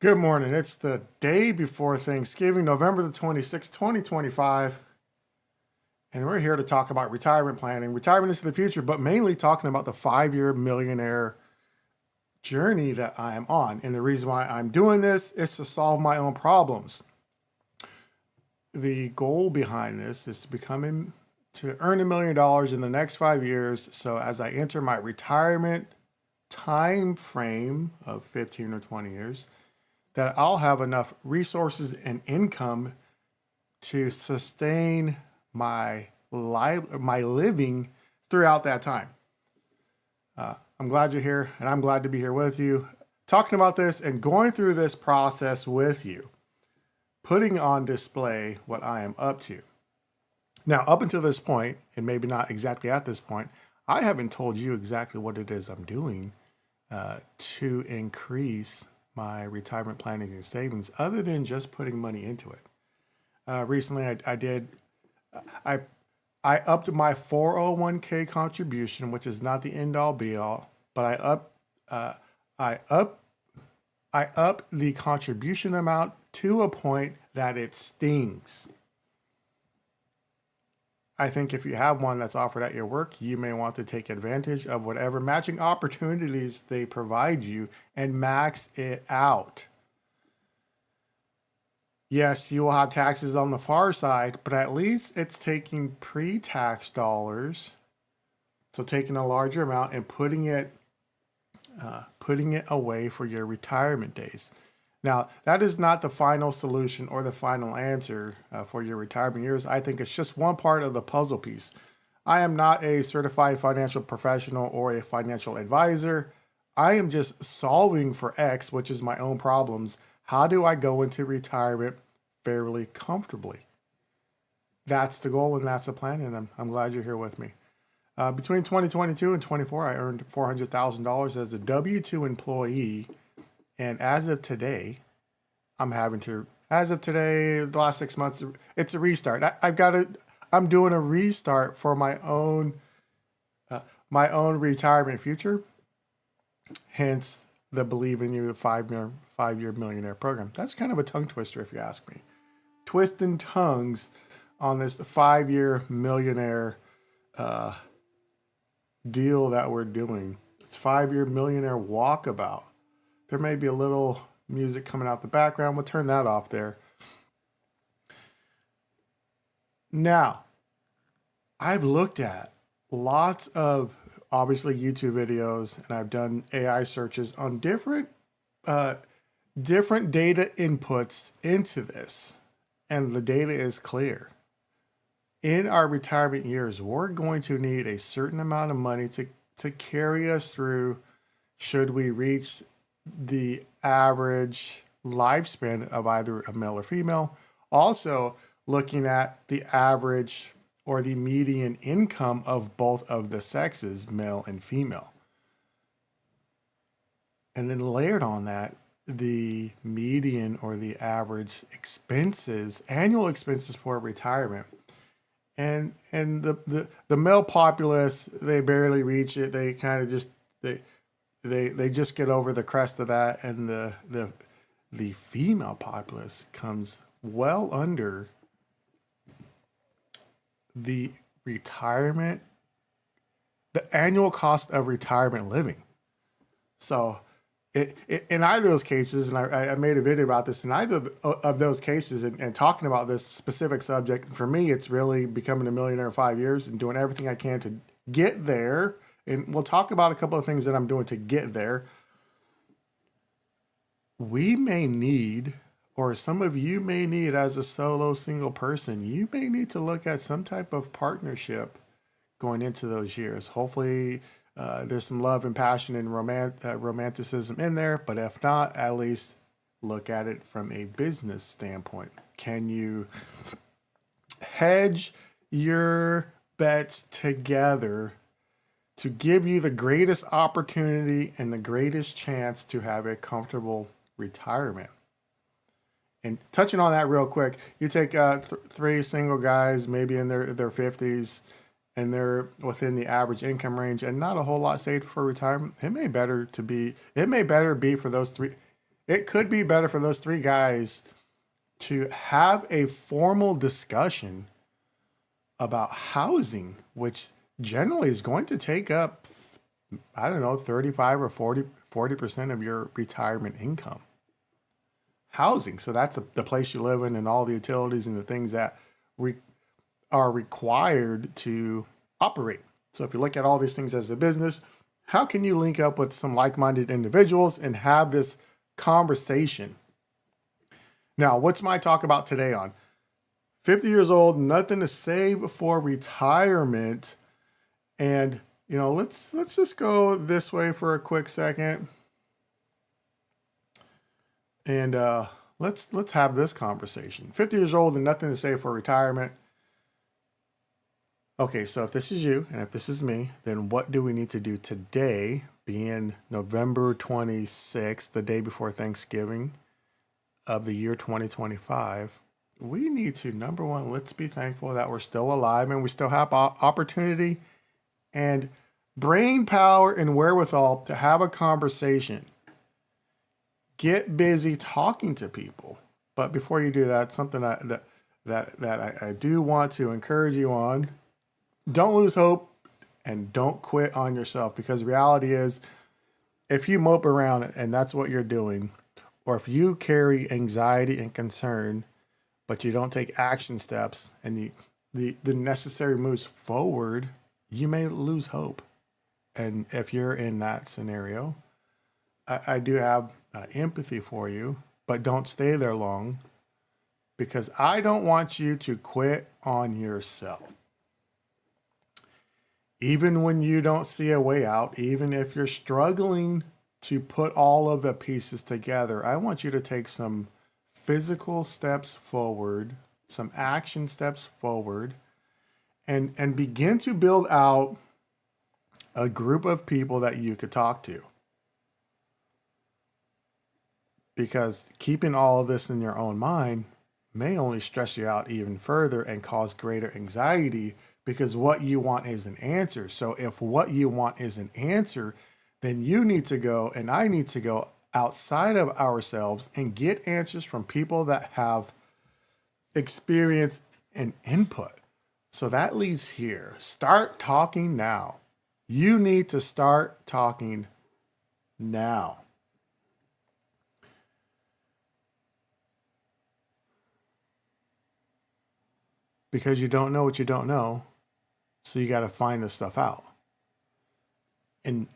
Good morning. It's the day before Thanksgiving, November the 26th, 2025. And we're here to talk about retirement planning, retirement into the future, but mainly talking about the 5-year millionaire journey that I am on. And the reason why I'm doing this is to solve my own problems. The goal behind this is to earn $1 million in the next 5 years. So as I enter my retirement time frame of 15 or 20 years, that I'll have enough resources and income to sustain my living throughout that time. I'm glad you're here, and I'm glad to be here with you, talking about this and going through this process with you, putting on display what I am up to. Now, up until this point, and maybe not exactly at this point, I haven't told you exactly what it is I'm doing to increase my retirement planning and savings, other than just putting money into it. Recently, I upped my 401k contribution, which is not the end all be all, but I up the contribution amount to a point that it stings. I think if you have one that's offered at your work, you may want to take advantage of whatever matching opportunities they provide you and max it out. Yes, you will have taxes on the far side, but at least it's taking pre-tax dollars, so taking a larger amount and putting it away for your retirement days. Now, that is not the final solution or the final answer for your retirement years. I think it's just one part of the puzzle piece. I am not a certified financial professional or a financial advisor. I am just solving for X, which is my own problems. How do I go into retirement fairly comfortably? That's the goal and that's the plan, and I'm glad you're here with me. Between 2022 and 24, I earned $400,000 as a W-2 employee. And as of today, the last 6 months, it's a restart. I'm doing a restart for my own retirement future. Hence the Believe in You, the five-year millionaire program. That's kind of a tongue twister, if you ask me. Twisting tongues on this 5-year millionaire deal that we're doing. It's 5-year millionaire walkabout. There may be a little music coming out the background. We'll turn that off there. Now, I've looked at lots of, obviously, YouTube videos, and I've done AI searches on different data inputs into this. And the data is clear. In our retirement years, we're going to need a certain amount of money to carry us through should we reach the average lifespan of either a male or female. Also, looking at the average or the median income of both of the sexes, male and female. And then layered on that, the median or the average annual expenses for retirement. And the male populace, they barely reach it. They kind of just, they just get over the crest of that, and the female populace comes well under the annual cost of retirement living. So in either of those cases, and I made a video about this, in either of those cases, and talking about this specific subject, for me, it's really becoming a millionaire in 5 years and doing everything I can to get there. And we'll talk about a couple of things that I'm doing to get there. We may need, or some of you may need, as a solo single person, you may need to look at some type of partnership going into those years. Hopefully there's some love and passion and romanticism in there, but if not, at least look at it from a business standpoint. Can you hedge your bets together to give you the greatest opportunity and the greatest chance to have a comfortable retirement? And touching on that real quick, you take 3 single guys, maybe in their 50s, and they're within the average income range and not a whole lot saved for retirement. It may better be for those three. It could be better for those three guys to have a formal discussion about housing, which generally is going to take up, I don't know, 35 or 40% of your retirement income. Housing. So that's the place you live in and all the utilities and the things that are required to operate. So if you look at all these things as a business, how can you link up with some like-minded individuals and have this conversation? Now, what's my talk about today on? 50 years old, nothing to save for retirement. And, let's just go this way for a quick second. And let's have this conversation. 50 years old and nothing to save for retirement. Okay, so if this is you and if this is me, then what do we need to do today, being November 26th, the day before Thanksgiving of the year 2025? We need to, number one, let's be thankful that we're still alive and we still have opportunity and brain power and wherewithal to have a conversation. Get busy talking to people. But before you do that, something that I do want to encourage you on: don't lose hope and don't quit on yourself, because the reality is, if you mope around and that's what you're doing, or if you carry anxiety and concern, but you don't take action steps and the necessary moves forward, you may lose hope. And if you're in that scenario, I do have empathy for you, but don't stay there long, because I don't want you to quit on yourself. Even when you don't see a way out, even if you're struggling to put all of the pieces together, I want you to take some physical steps forward, some action steps forward, and begin to build out a group of people that you could talk to. Because keeping all of this in your own mind may only stress you out even further and cause greater anxiety, because what you want is an answer. So if what you want is an answer, then you need to go and I need to go outside of ourselves and get answers from people that have experience and input. So that leads here. Start talking now. You need to start talking now. Because you don't know what you don't know. So you got to find this stuff out. And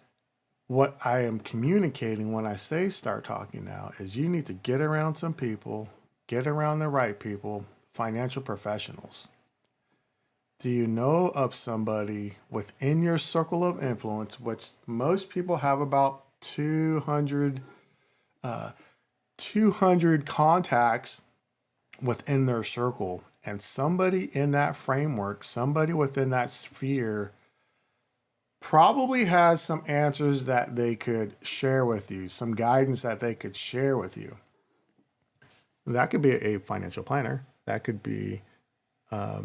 what I am communicating when I say start talking now is you need to get around some people, get around the right people, financial professionals. Do you know of somebody within your circle of influence, which most people have about 200 contacts within their circle, and somebody in that framework, somebody within that sphere probably has some answers that they could share with you, some guidance that they could share with you. That could be a financial planner. That could be a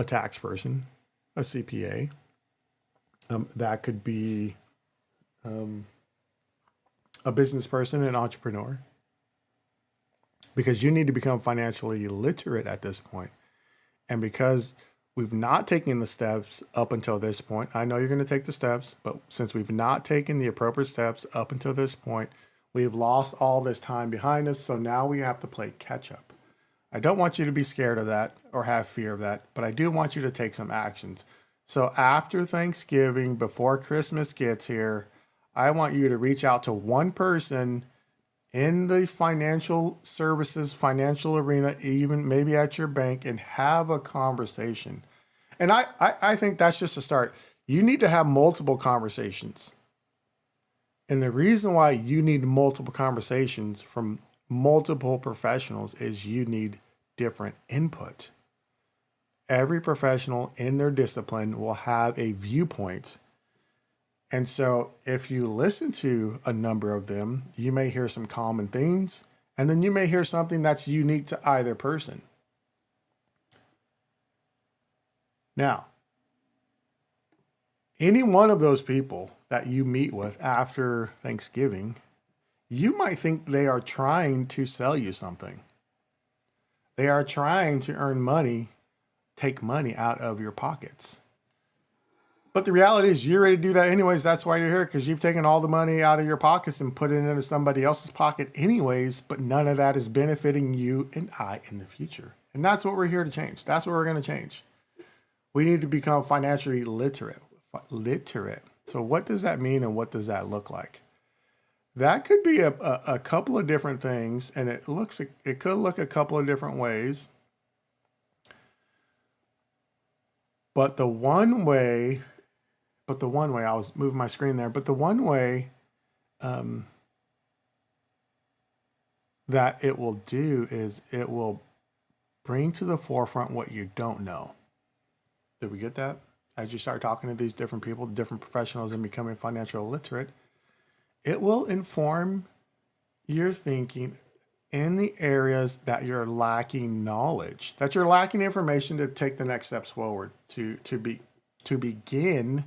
tax person, a CPA. That could be a business person, an entrepreneur. Because you need to become financially literate at this point. And because we've not taken the steps up until this point, I know you're going to take the steps, but since we've not taken the appropriate steps up until this point, we've lost all this time behind us. So now we have to play catch up. I don't want you to be scared of that or have fear of that, but I do want you to take some actions. So after Thanksgiving, before Christmas gets here, I want you to reach out to one person in the financial services, financial arena, even maybe at your bank, and have a conversation. And I think that's just a start. You need to have multiple conversations. And the reason why you need multiple conversations from multiple professionals is you need different input. Every professional in their discipline will have a viewpoint. And so if you listen to a number of them, you may hear some common themes, and then you may hear something that's unique to either person. Now, any one of those people that you meet with after Thanksgiving, you might think they are trying to sell you something. They are trying to earn money, take money out of your pockets. But the reality is you're ready to do that anyways. That's why you're here, because you've taken all the money out of your pockets and put it into somebody else's pocket anyways, but none of that is benefiting you and I in the future. And that's what we're here to change. That's what we're going to change. We need to become financially literate. So what does that mean and what does that look like? That could be a couple of different things, and it could look a couple of different ways. But the one way, I was moving my screen there, but the one way that it will do is it will bring to the forefront what you don't know. Did we get that? As you start talking to these different people, different professionals, and becoming financial literate, it will inform your thinking in the areas that you're lacking knowledge, that you're lacking information to take the next steps forward, to begin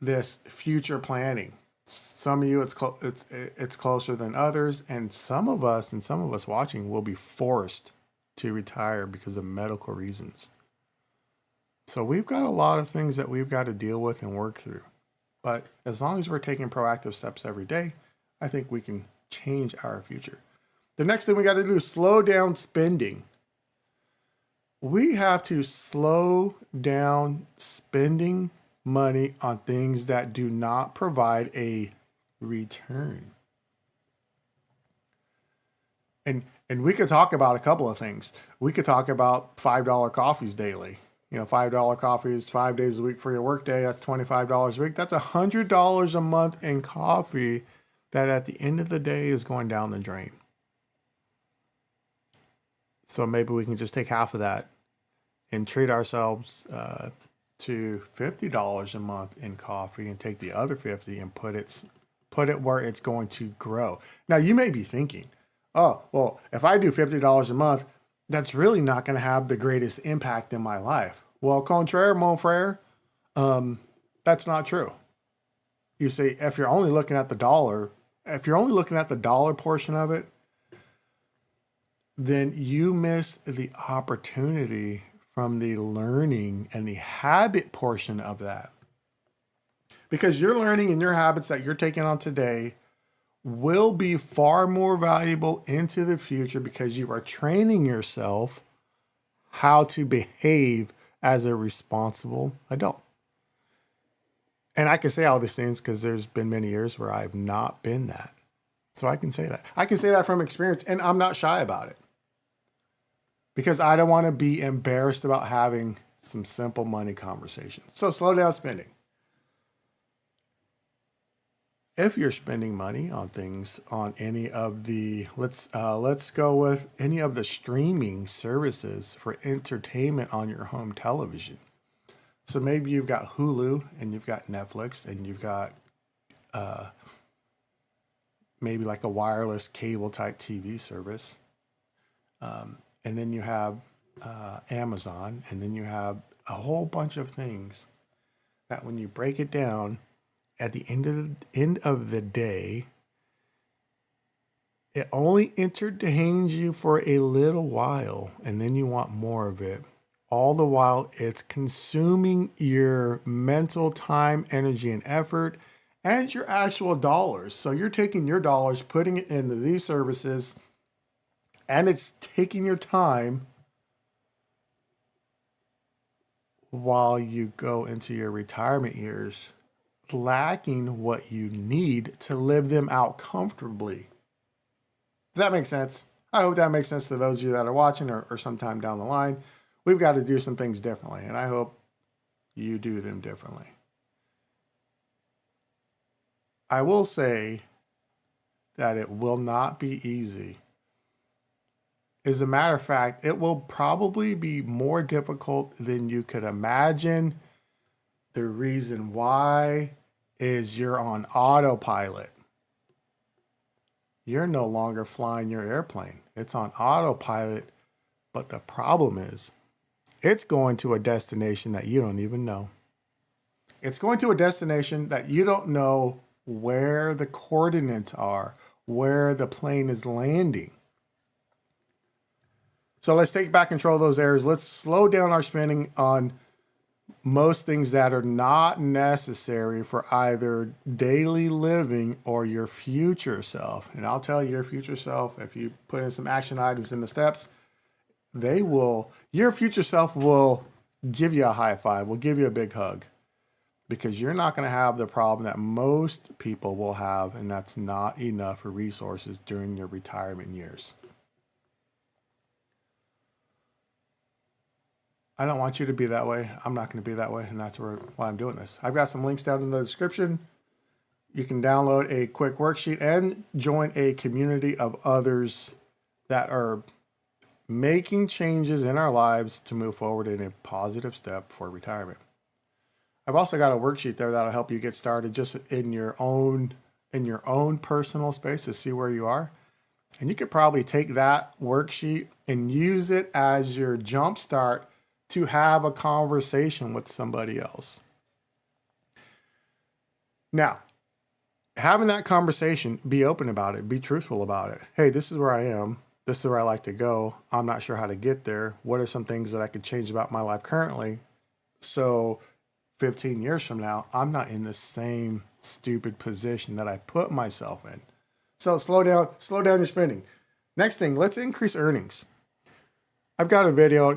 this future planning. Some of you, it's closer than others, and some of us watching will be forced to retire because of medical reasons. So we've got a lot of things that we've got to deal with and work through. But as long as we're taking proactive steps every day, I think we can change our future. The next thing we got to do is slow down spending. We have to slow down spending money on things that do not provide a return. And we could talk about a couple of things. We could talk about $5 coffees daily. $5 coffees 5 days a week for your workday. That's $25 a week. That's $100 a month in coffee that at the end of the day is going down the drain. So maybe we can just take half of that and treat ourselves to $50 a month in coffee, and take the other 50 and put it where it's going to grow. Now you may be thinking, oh, well, if I do $50 a month, that's really not going to have the greatest impact in my life. Well, contraire, mon frere, that's not true. You see, if you're only looking at the dollar portion of it, then you miss the opportunity from the learning and the habit portion of that. Because your learning and your habits that you're taking on today will be far more valuable into the future, because you are training yourself how to behave as a responsible adult. And I can say all these things because there's been many years where I've not been that. So I can say that. I can say that from experience, and I'm not shy about it, because I don't want to be embarrassed about having some simple money conversations. So slow down spending. If you're spending money on things on any of the, let's go with any of the streaming services for entertainment on your home television. So maybe you've got Hulu and you've got Netflix and you've got maybe like a wireless cable type TV service. And then you have Amazon, and then you have a whole bunch of things that when you break it down, at the end of the day, it only entertains you for a little while, and then you want more of it. All the while, it's consuming your mental time, energy, and effort, and your actual dollars. So you're taking your dollars, putting it into these services, and it's taking your time while you go into your retirement years, lacking what you need to live them out comfortably. Does that make sense? I hope that makes sense to those of you that are watching, or sometime down the line. We've got to do some things differently, and I hope you do them differently. I will say that it will not be easy. As a matter of fact, it will probably be more difficult than you could imagine. The reason why is you're on autopilot. You're no longer flying your airplane. It's on autopilot. But the problem is, it's going to a destination that you don't even know. It's going to a destination that you don't know where the coordinates are, where the plane is landing. So let's take back control of those areas. Let's slow down our spending on most things that are not necessary for either daily living or your future self. And I'll tell you, your future self, if you put in some action items in the steps, your future self will give you a high five, will give you a big hug, because you're not going to have the problem that most people will have, and that's not enough resources during your retirement years. I don't want you to be that way. I'm not going to be that way, and that's why I'm doing this. I've got some links down in the description. You can download a quick worksheet and join a community of others that are making changes in our lives to move forward in a positive step for retirement. I've also got a worksheet there that'll help you get started just in your own personal space to see where you are. And you could probably take that worksheet and use it as your jump start to have a conversation with somebody else. Now, having that conversation, be open about it, be truthful about it. Hey, this is where I am. This is where I like to go. I'm not sure how to get there. What are some things that I could change about my life currently? So 15 years from now, I'm not in the same stupid position that I put myself in. So slow down your spending. Next thing, let's increase earnings. I've got a video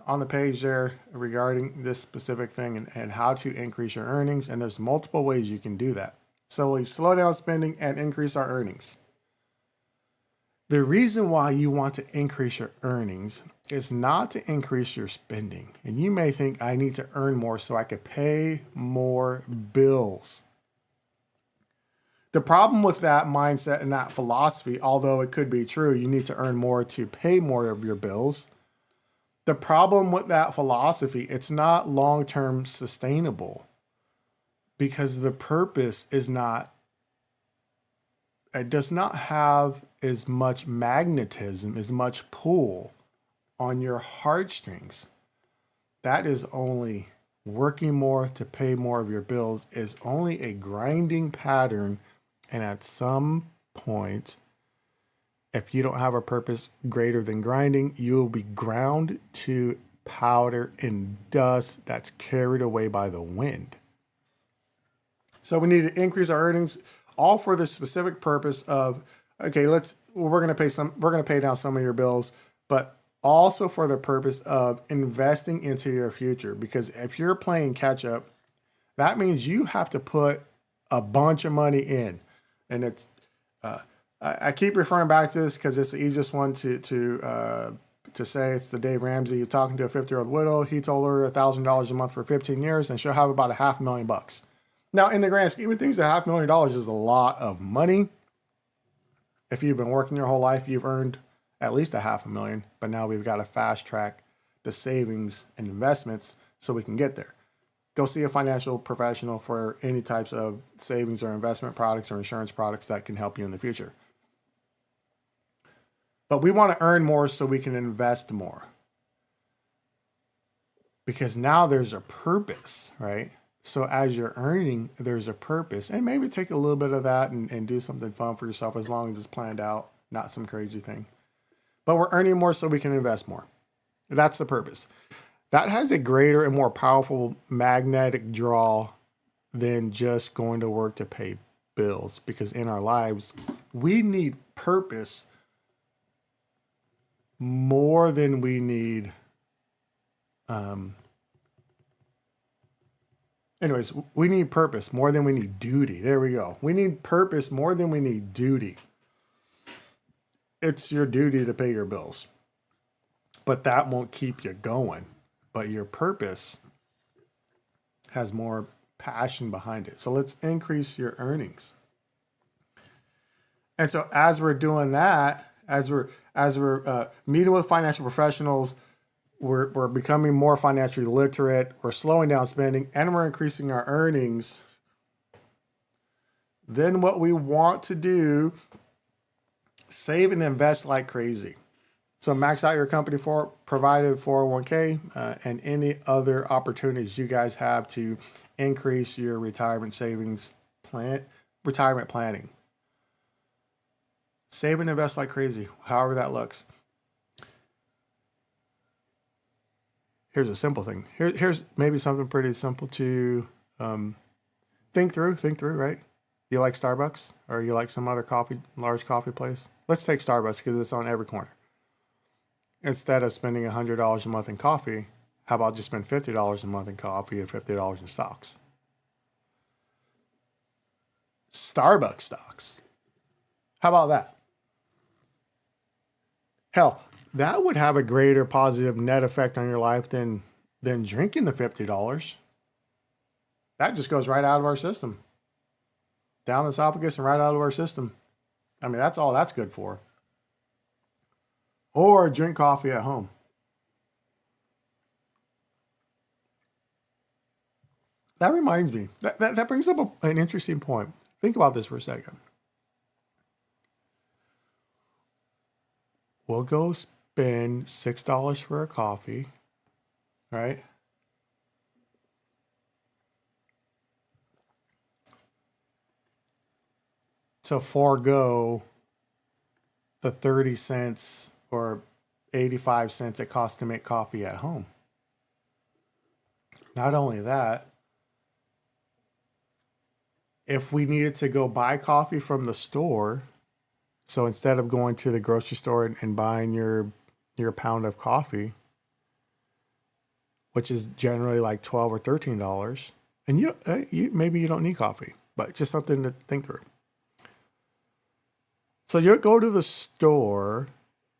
on the page there regarding this specific thing and how to increase your earnings. And there's multiple ways you can do that. So we slow down spending and increase our earnings. The reason why you want to increase your earnings is not to increase your spending. And you may think, I need to earn more so I could pay more bills. The problem with that mindset and that philosophy, although it could be true, you need to earn more to pay more of your bills. The problem with that philosophy, it's not long-term sustainable, because the purpose does not have as much magnetism, as much pull on your heartstrings. That is only working more to pay more of your bills is only a grinding pattern. And at some point, if you don't have a purpose greater than grinding, you will be ground to powder and dust that's carried away by the wind. So we need to increase our earnings, all for the specific purpose of, okay, we're going to pay down some of your bills, but also for the purpose of investing into your future. Because if you're playing catch up, that means you have to put a bunch of money in. And it's, I keep referring back to this because it's the easiest one to say. It's the Dave Ramsey. You're talking to a 50-year-old widow. He told her $1,000 a month for 15 years, and she'll have about $500,000. Now, in the grand scheme of things, $500,000 is a lot of money. If you've been working your whole life, you've earned at least $500,000. But now we've got to fast track the savings and investments so we can get there. Go see a financial professional for any types of savings or investment products or insurance products that can help you in the future. But we want to earn more so we can invest more. Because now there's a purpose, right? So as you're earning, there's a purpose. And maybe take a little bit of that and do something fun for yourself as long as it's planned out, not some crazy thing. But we're earning more so we can invest more. That's the purpose. That has a greater and more powerful magnetic draw than just going to work to pay bills. Because in our lives, we need purpose more than we need. We need purpose more than we need duty. There we go. We need purpose more than we need duty. It's your duty to pay your bills, but that won't keep you going. But your purpose has more passion behind it. So let's increase your earnings. And so as we're doing that, as we're meeting with financial professionals, we're becoming more financially literate, we're slowing down spending, and we're increasing our earnings. Then what we want to do, save and invest like crazy. So max out your company for provided 401k and any other opportunities you guys have to increase your retirement savings plan. retirement planning. Save and invest like crazy, however that looks. Here's a simple thing. Here's maybe something pretty simple to think through, right? You like Starbucks or you like some other large coffee place? Let's take Starbucks because it's on every corner. Instead of spending $100 a month in coffee, how about just spend $50 a month in coffee and $50 in stocks? Starbucks stocks. How about that? Hell, that would have a greater positive net effect on your life than drinking the $50. That just goes right out of our system. Down the esophagus and right out of our system. I mean, that's all that's good for. Or drink coffee at home. That reminds me. That brings up an interesting point. Think about this for a second. We'll go spend $6 for a coffee, right? To forego the 30 cents or 85 cents it costs to make coffee at home. Not only that, if we needed to go buy coffee from the store, so instead of going to the grocery store and buying your pound of coffee, which is generally like $12 or $13, and you maybe you don't need coffee, but just something to think through. So you go to the store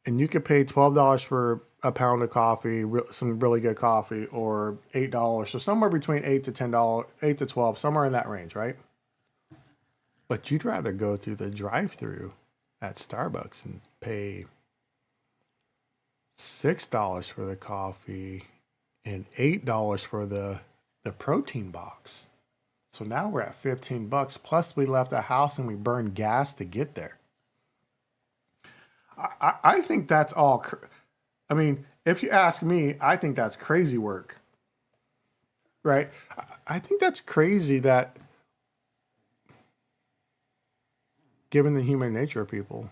and you could pay $12 for a pound of coffee, some really good coffee, or $8. So somewhere between $8 to $10, $8 to $12, somewhere in that range, right? But you'd rather go through the drive-through at Starbucks and pay $6 for the coffee and $8 for the protein box. So now we're at $15. Plus we left the house and we burned gas to get there. I think that's all. I mean, if you ask me, I think that's crazy work, right? I think that's crazy that, given the human nature of people,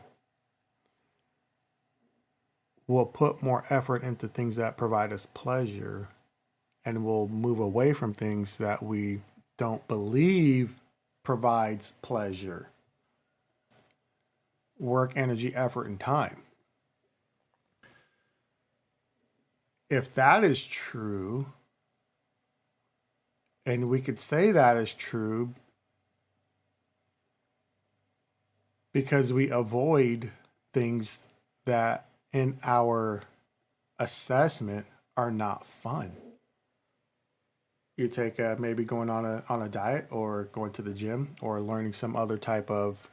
we'll put more effort into things that provide us pleasure and we'll move away from things that we don't believe provides pleasure, work, energy, effort, and time. If that is true, and we could say that is true because we avoid things that in our assessment are not fun. You take maybe going on a diet or going to the gym or learning some other type of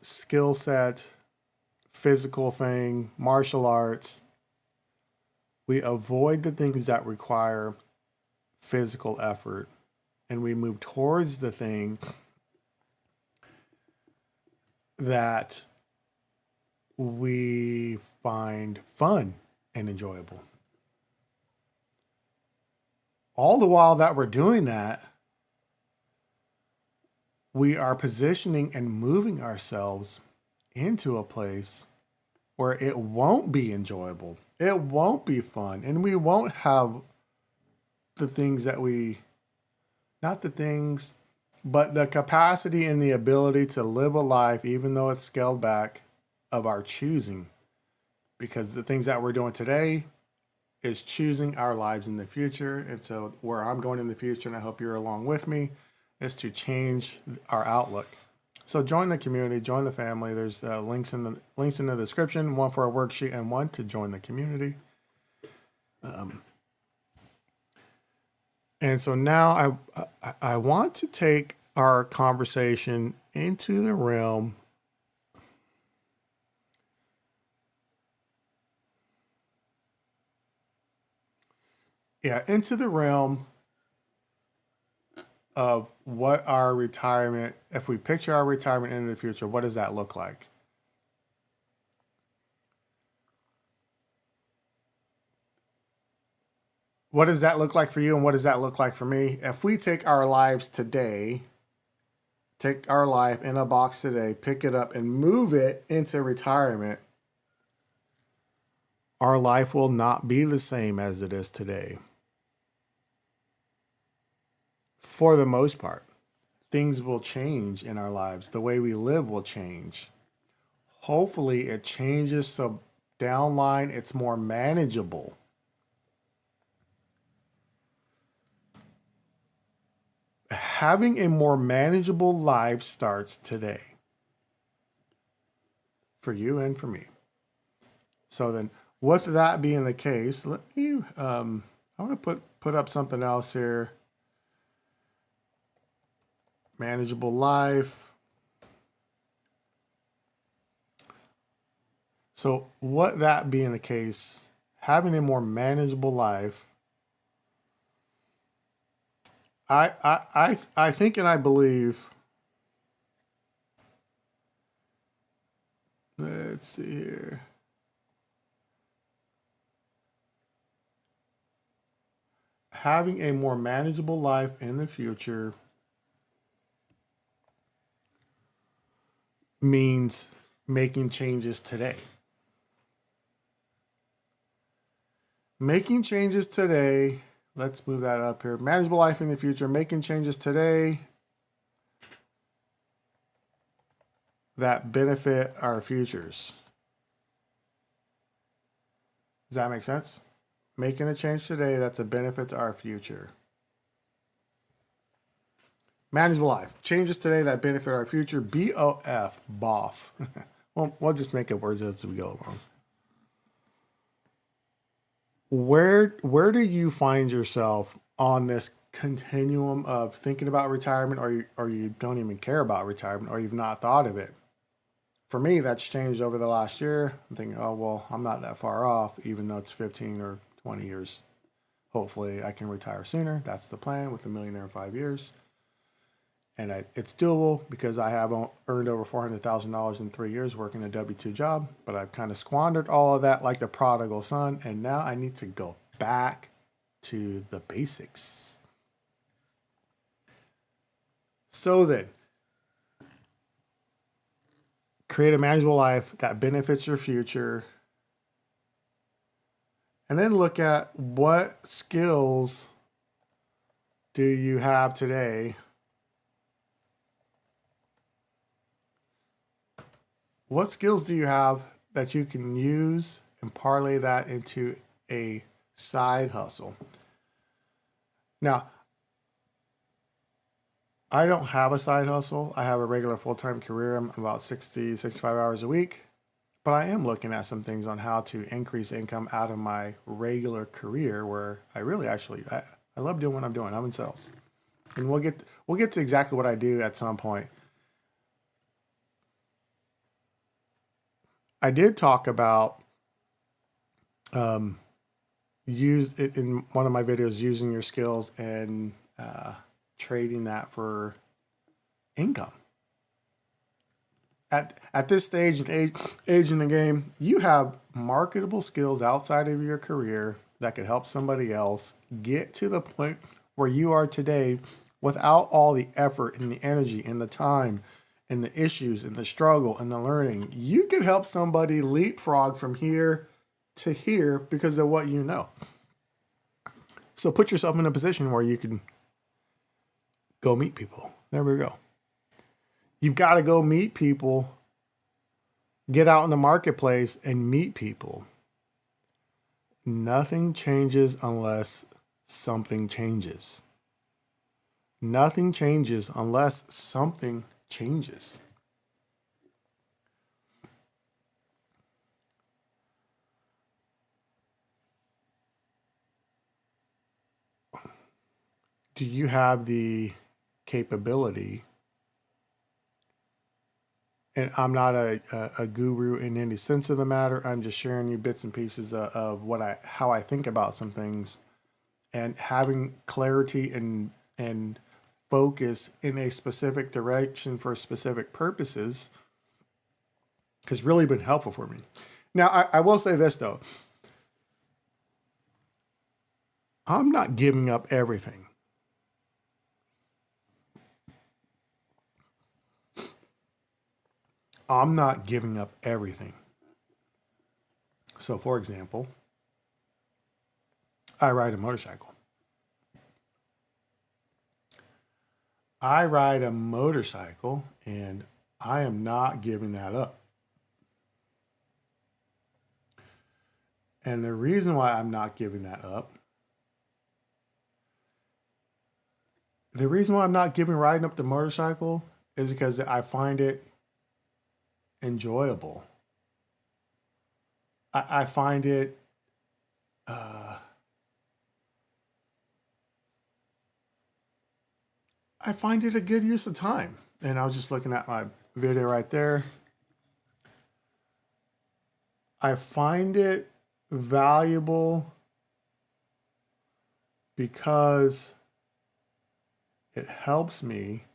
skill set, physical thing, martial arts. We avoid the things that require physical effort and we move towards the thing that we find fun and enjoyable. All the while that we're doing that, we are positioning and moving ourselves into a place where it won't be enjoyable. It won't be fun. And we won't have the things that not the things, but the capacity and the ability to live a life, even though it's scaled back, of our choosing. Because the things that we're doing today is choosing our lives in the future. And so where I'm going in the future, and I hope you're along with me, is to change our outlook. So join the community, join the family. There's links in the description, one for a worksheet and one to join the community. And so now I want to take our conversation into the realm into the realm of what our retirement, if we picture our retirement in the future, what does that look like? what does that look like for you and what does that look like for me? If we take our lives today, take our life in a box today, pick it up and move it into retirement, our life will not be the same as it is today. For the most part, things will change in our lives. The way we live will change. Hopefully, it changes so downline it's more manageable. Having a more manageable life starts today for you and for me. So then, with that being the case, let me. I'm going to put up something else here. Manageable life. So, what that being the case, having a more manageable life, I think and I believe. Let's see here. Having a more manageable life in the future means making changes today. Making changes today. Let's move that up here. Manageable life in the future. Making changes today that benefit our futures. Does that make sense? Making a change today that's a benefit to our future. Manageable life. Changes today that benefit our future. BOF. BOF. Well, we'll just make it words as we go along. Where do you find yourself on this continuum of thinking about retirement, or you don't even care about retirement, or you've not thought of it? For me, that's changed over the last year. I'm thinking, oh, well, I'm not that far off, even though it's 15 or 20 years. Hopefully, I can retire sooner. That's the plan with $1 million in 5 years. And it's doable because I have earned over $400,000 in 3 years working a W-2 job. But I've kind of squandered all of that like the prodigal son. And now I need to go back to the basics. So then, create a manageable life that benefits your future. And then look at what skills do you have today. What skills do you have that you can use and parlay that into a side hustle? Now, I don't have a side hustle. I have a regular full-time career. I'm about 60, 65 hours a week. But I am looking at some things on how to increase income out of my regular career where I really actually, I love doing what I'm doing. I'm in sales. And we'll get to exactly what I do at some point. I did talk about use it in one of my videos, using your skills and trading that for income. At this stage and age in the game, you have marketable skills outside of your career that could help somebody else get to the point where you are today without all the effort and the energy and the time and the issues and the struggle and the learning. You can help somebody leapfrog from here to here because of what you know. So put yourself in a position where you can go meet people. There we go. You've got to go meet people, get out in the marketplace and meet people. Nothing changes unless something changes. Nothing changes unless something changes. Do you have the capability? And I'm not a guru in any sense of the matter. I'm just sharing you bits and pieces of how I think about some things, and having clarity and focus in a specific direction for specific purposes has really been helpful for me. Now, I will say this though. I'm not giving up everything. I'm not giving up everything. So, for example, I ride a motorcycle. I ride a motorcycle and I am not giving that up. And the reason why I'm not giving that up, the reason why I'm not giving riding up the motorcycle is because I find it enjoyable. I find it, uh, I find it a good use of time. And I was just looking at my video right there. I find it valuable because it helps me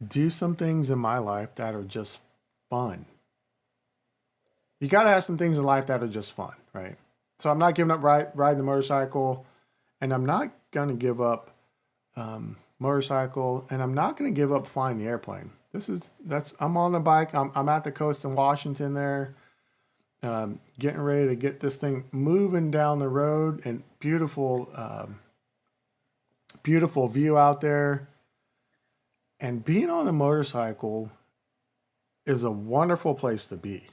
do some things in my life that are just fun. You got to have some things in life that are just fun, right? So I'm not giving up riding the motorcycle, and I'm not going to give up motorcycle, and I'm not going to give up flying the airplane. I'm on the bike. I'm at the coast in Washington there, getting ready to get this thing moving down the road, and beautiful, beautiful view out there. And being on a motorcycle is a wonderful place to be.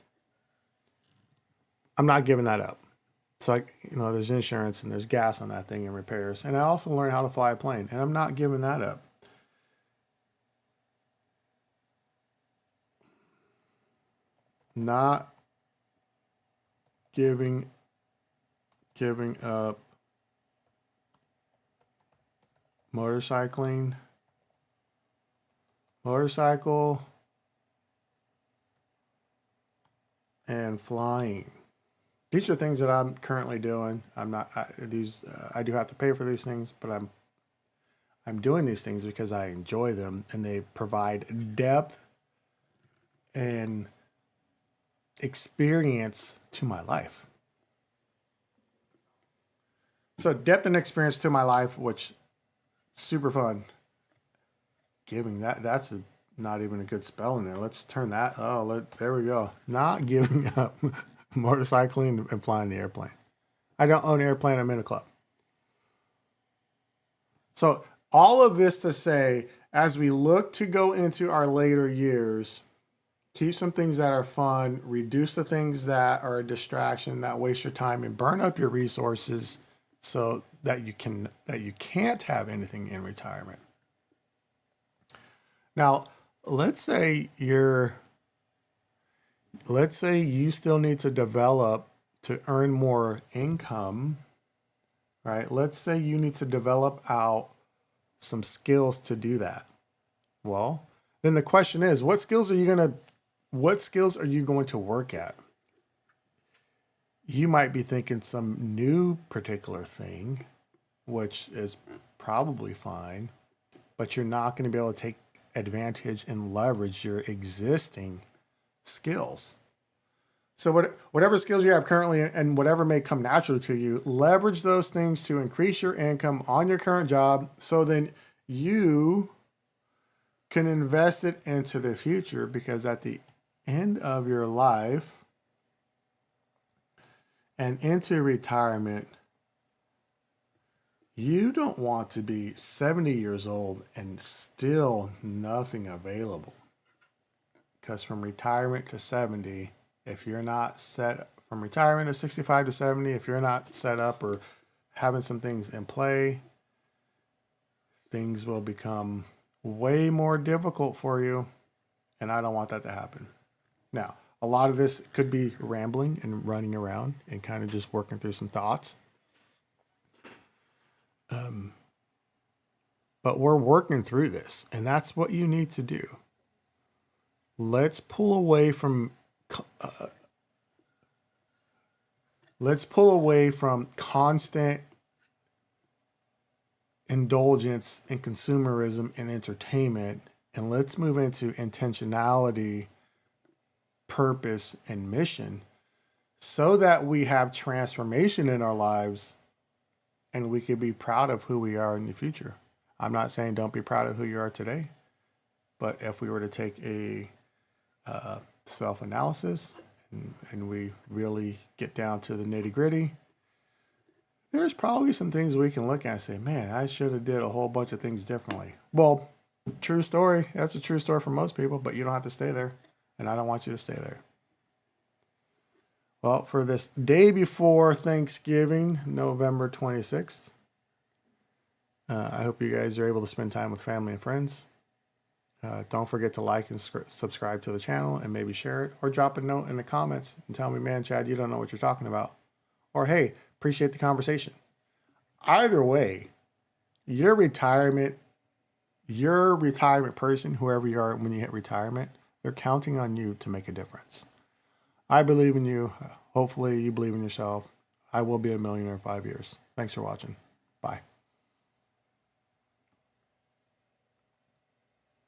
I'm not giving that up. So there's insurance and there's gas on that thing and repairs. And I also learned how to fly a plane, and I'm not giving that up. Not giving up motorcycle, and flying. These are things that I'm currently doing. I do have to pay for these things, but I'm doing these things because I enjoy them, and they provide depth and experience to my life. So depth and experience to my life, which super fun. That's not even a good spell in there. Let's turn that. There we go. Not giving up motorcycling and flying the airplane. I don't own an airplane. I'm in a club. So all of this to say, as we look to go into our later years, keep some things that are fun, reduce the things that are a distraction, that waste your time, and burn up your resources so that you can't have anything in retirement. Now, let's say you still need to develop to earn more income, right? Let's say you need to develop out some skills to do that. Well, then the question is, what skills are you going to work at? You might be thinking some new particular thing, which is probably fine, but you're not going to be able to take advantage and leverage your existing skills. So whatever skills you have currently and whatever may come naturally to you, leverage those things to increase your income on your current job, so then you can invest it into the future, because at the end of your life and into retirement, you don't want to be 70 years old and still nothing available. Because from retirement to 70, if you're not set, from retirement to 65 to 70, if you're not set up or having some things in play, things will become way more difficult for you. And I don't want that to happen. Now, a lot of this could be rambling and running around and kind of just working through some thoughts. But we're working through this, and that's what you need to do. Let's pull away from constant indulgence and consumerism and entertainment, and let's move into intentionality, purpose, and mission, so that we have transformation in our lives and we could be proud of who we are in the future. I'm not saying don't be proud of who you are today, but if we were to take a self-analysis and we really get down to the nitty-gritty, there's probably some things we can look at and say, man, I should have did a whole bunch of things differently. Well, true story. That's a true story for most people, but you don't have to stay there, and I don't want you to stay there. Well, for this day before Thanksgiving, November 26th, I hope you guys are able to spend time with family and friends. Don't forget to like and subscribe to the channel and maybe share it, or drop a note in the comments and tell me, man, Chad, you don't know what you're talking about. Or, hey, appreciate the conversation. Either way, your retirement person, whoever you are when you hit retirement, they're counting on you to make a difference. I believe in you. Hopefully you believe in yourself. I will be a millionaire in 5 years. Thanks for watching. Bye.